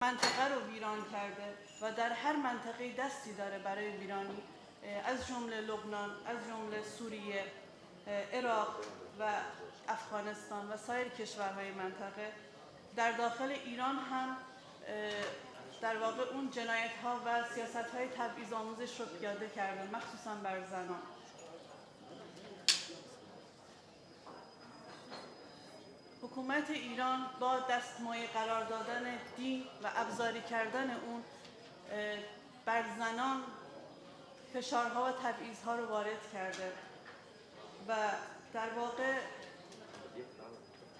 منطقه رو ویران کرده و در هر منطقه دستی داره برای ویرانی، از جمله لبنان، از جمله سوریه، عراق و افغانستان و سایر کشورهای منطقه. در داخل ایران هم در واقع اون جنایت ها و سیاست های تبعیض آموزش رو پیاده کرده، مخصوصا بر زنان. حکومت ایران با دستمایه قرار دادن دین و ابزاری کردن اون بر زنان فشارها و تبعیضها رو وارد کرده و در واقع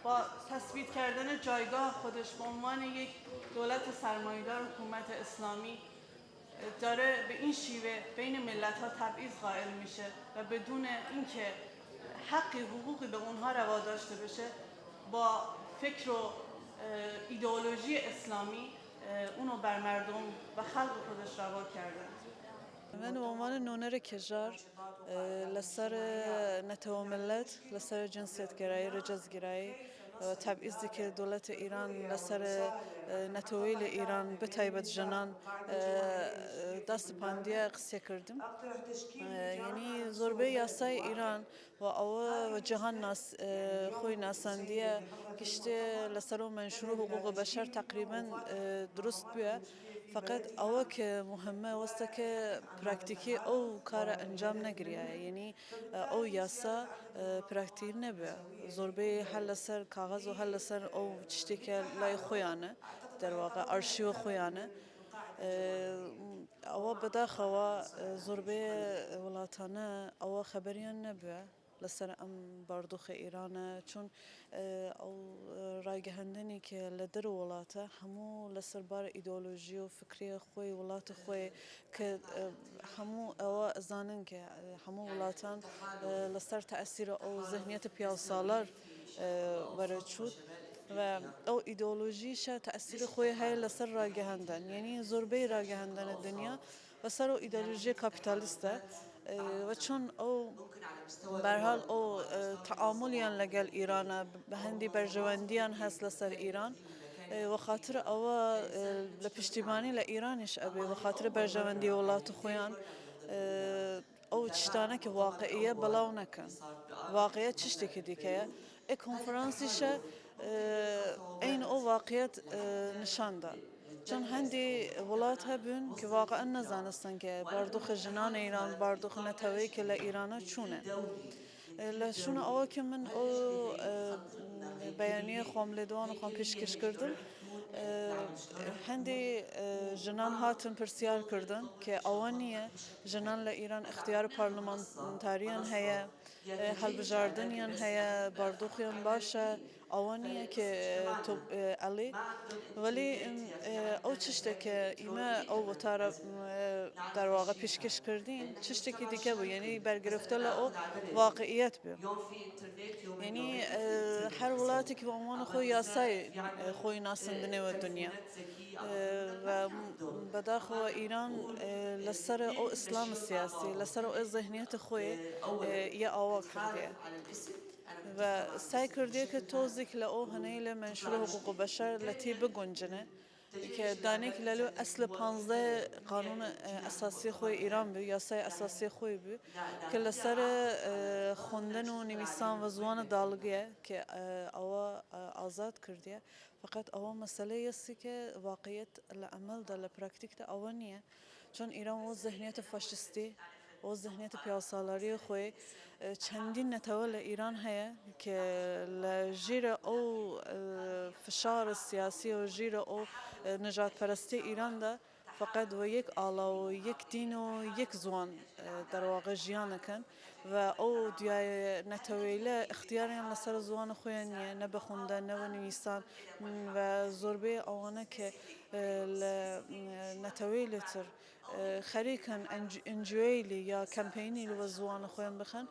با تثبیت کردن جایگاه خودش به عنوان یک دولت سرمایه‌دار حکومت اسلامی داره به این شیوه بین ملت‌ها تبعیض قائل میشه و بدون اینکه حقی حقوقی به اونها روا داشته بشه با فکر و ایدئولوژی اسلامی اونو بر مردم و خلق خودش روا کرده. من به عنوان نونر کجار لسر نتو ملت لسر جنسیت گرایی رجز گرایی و تبعیضی که دولت ایران لسر نتویل ایران بتایبت جنان دست پاندیه قصه کردم. یعنی زربه یاسای ایران و او جهان ناس خوی ناساندیه کشته لسر و منشور حقوق بشر تقریبا درست بیه، فقط او که مهمه واسه که پرکتیکی او کار انجام نگریه، یعنی او یاسا پرکتیر نبیه. زربه حل سر کاغذ و حل سر او چشتی که لای خویانه در واقع آرشیو خویانه. او بداخوا زربه ولاتانه او خبریان نبیه لسر ام باردوخ ایرانه، چون او راگهندنی که لدر ولاته همو لسر بار ایدئولوژی و فکری خوی ولات خوی که همو او زانن که همو ولاتان لسر تأثیر او ذهنیت پیاسالار ورچود و او ایدئولوژیش تأثیر خوی های لسر راگهندن، یعنی زربه راگهندن دنیا و سر او ایدئولوژی کاپیتالیسته و چون او برحال او تعاملیان لگل ایران به هندی برجواندیان هست لسر ایران و خاطر او لپشتیبانی لإيرانش أبي وخاطر برجواندی ولات خویان او تشتانه که واقعیه بلاو نکن واقعیت چشتی که دیگه ای کنفرانسیشه این او واقعیت نشان داد، چون هندی ولات هبون که واقعا نزانستن که باردوخ جنان ایران باردوخ نتوی که لإيرانه چونه لشون او که من او بیانیه خوام لدوان و خوام پیشکش کردم هندی جنان هاتن پرسیار کردن که اوانیه جنان لإيران اختیار پارلمانتاریان هیا هل بجاردنیان هیا باردوخیان باشه اوانیه که تو علی ولی او چشته که ایما او وطاره در واقع پیشکش کردین چشته که دیگه بود، یعنی برگرفته او واقعیت بود، یعنی هر ولاتی که به عنوان خوی یاسای خوی ناسندنه و دنیا و بداخل ایران لسر او اسلام سیاسی لسر او ذهنیت خوی یه آوا کرده و سعی کرده که توزیک لأو هنیل منشور حقوق بشر لتی بگنجنه که دانه که لالو اصل 15 قانون اساسی خوی ایران بی یاسای اساسی خوی بی که لسر خوندن و نویسان و زوان دالگیه که او آزاد کردیه، فقط او مسئله یستی که واقعیت لعمل ده لپرکتیک ده او نیه، چون ایران و ذهنیت فاشیستی و ذهنیت پیاسالاری خوی چندین نتوال ایران هیا که لجیر او فشار سیاسی و جیر او نجات پرستی ایران ده فقط و یک آلا و یک دین و یک زوان در واقع جیان کن و او دیای نتویله اختیاریان لسر زوان خویانیه نه بخونده نه نویسان و زربه آوانه که نتویله تر خریکن انجویلی یا کمپینی لو زوان خویان بخن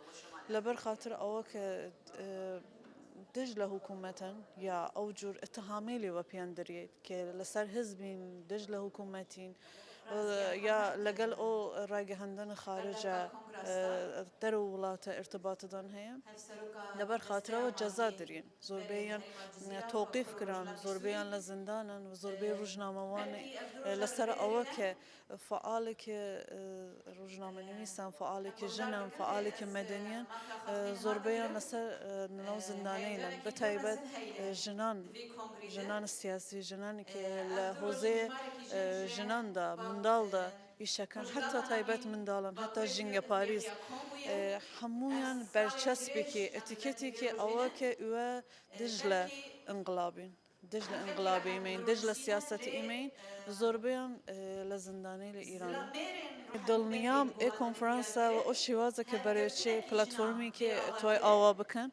لبر خاطر او که دجله حکومتن یا او جور اتهامی لی و پیاندریت که لسر حزبین دجله حکومتین یا لەگەڵ ئەو ڕایگەهاندنە خارجە دەرە وڵاتە ارتباطدان هەیە لەبەر خاطرەوە جەزا درین زۆربەیان تۆقیف کران زۆربەیان لە زیندانن و زۆربەی ڕۆژنامەوانە لەسەر ئەوە کە فعالێکی ڕۆژنامەنویسان فعالێکی ژنان فعالێکی مەدەنیان زۆربەیان لەسەر ناو زیندانەیەن بەتایبەت ژنان سیاسی ژنانێکی لە هۆزەیە ژناندا منداڵدا ئیشەکان حتا تایبەت منداڵن هەتا ژینگە پاریز هەمویان بەرچەسبێکی ئەتیکێتێکی ئەوە کە ئوە دژ لە ئینقلابین دژ لە ئینقلابی ئیمەین دژ لە سیاسەتی ئیمەین زۆربەیان لە زیندانەی لە ئیران دڵنیام ئێ کۆنفرانسە و ئەو شێوازە کە بەرێچێ پلەتفۆرمێکی توای ئاوا بکەن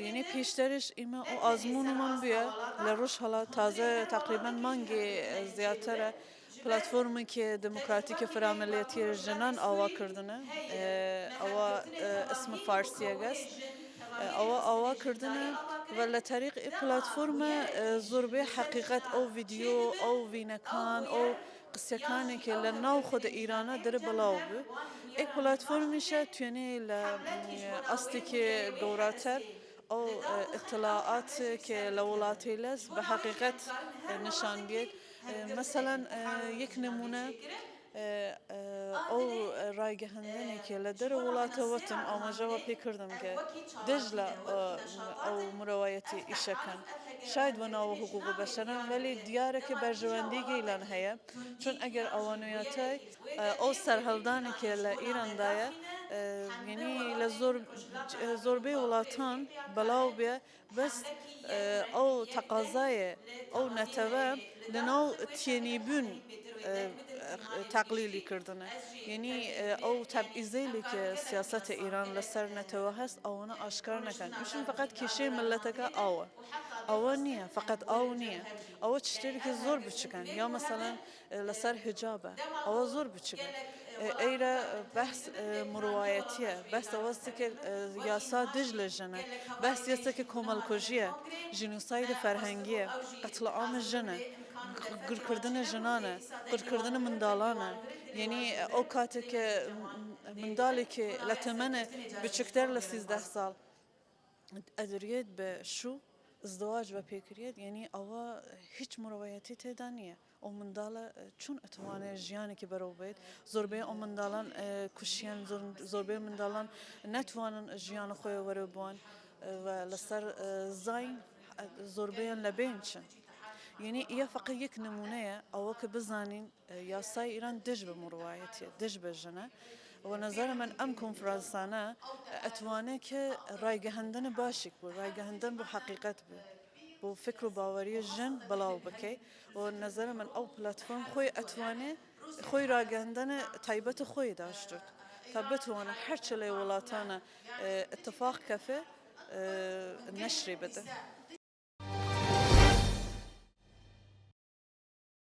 یعنی پیشترش ئیمە ئەو ئازمونمان بووە لە ڕۆژ هەڵا تازە تقریبا مانگی زیاترە پلتفۆرمێکی دموکراتیکە فرامەلێتی ژنان ئاواکردنە ئەوە اسم فارسیە گەست ئەوە ئاواکردنە و لە طریق پلتفۆرمە زۆربەی حقیقەت ئەو ڤیدیۆ ئەو ڤینەکان ئەو قسەکانێکی لە ناو خۆدە ئیرانە دەرە بەڵاو بوو ئێک پلتفۆرمیشە توێنێ لە ئەستێکی گەوراتر ئەو اطلاعات کە لە وڵاتی لەس بە حقیقەت نیشان بێت مثلا یەک نمونە ئەو ڕایگەهاندنێکی لە دەرە وڵاتەوەتم ئاماژەوە پێکردم کە دژ لە ئەو مرۆڤایەتی ئیشەکەن شاید بە ناوە حقوق بەشەرن ولی دیارەکە بەرژەوەندیگەی لەن هەیە چون ئەگەر ئەوانویەتای ئەو سەرهەڵدانێکی لە ئیرەندایە یعنی لە زۆربەی وڵاتان بەڵاو بێ بەس ئەو تەقازایە ئەو نەتەوە لەناو تێنیبوون تەقلیلی کردنە یعنی ئەو تەبعیزەیلی کە سیاسەتە ئیران لەسەر نەتەوە هەست ئەوانە ئاشکار نەکەن وشن فقط کێشەی ملەتەکە ئەوە نییە فقط ئاو نییە ئەوە شتێکی زۆر بچکەن یا مەسەڵەن لەسەر حجابە ئەوە زۆر بچکەن ئەیرە بەس مرۆڤایەتیە بەس ئەوەستێکە یاسا دژ لە ژنە بەس یەسێکە کۆمەڵکۆژیە ژینوسایدە فەرهەنگیە قەتڵەعامە ژنە گرکردنە ژنانە گرکردنە منداڵانە یعنی ئەو کاتێکە منداڵێکی لە تەمەنە بچکتر لە 13 ساڵ ئەدرێت بە شوو ازدواج بە پێکرێت یعنی ئەوە هیچ مرۆڤایەتی تێدا نییە ئەو منداڵە چون ئەتوانێت ژیانێکی بەرەو بێت زۆربەی ئەو منداڵان کوشیان زۆربەی منداڵان نەتوانن ژیانە خۆیان وەرە بوون و لەسەر زاین زۆربەیان لە بین چن یعنی ئە فقط یەک نمونەیە ئەوە کە بزانین یاسای ئیران دژ بە مرۆڤایەتیە دژ بە ژنە و نظر من ئەم کۆنفرانسانە ئەتوانێت کە ڕایگەهاندنە باشێک بوو ڕایگەهاندن بۆ حقیقەت بوو بۆ فکر و باوەریە ژن بەڵاو بکەیت و نظر من ئەو پلتفۆرم خۆی ئەتوانێت خۆی ڕاگەاندنە تایبەتە خۆی داشتوت تا بتوانە هەرچە لە وڵاتانە اتفاق کەفێ نەشری بدە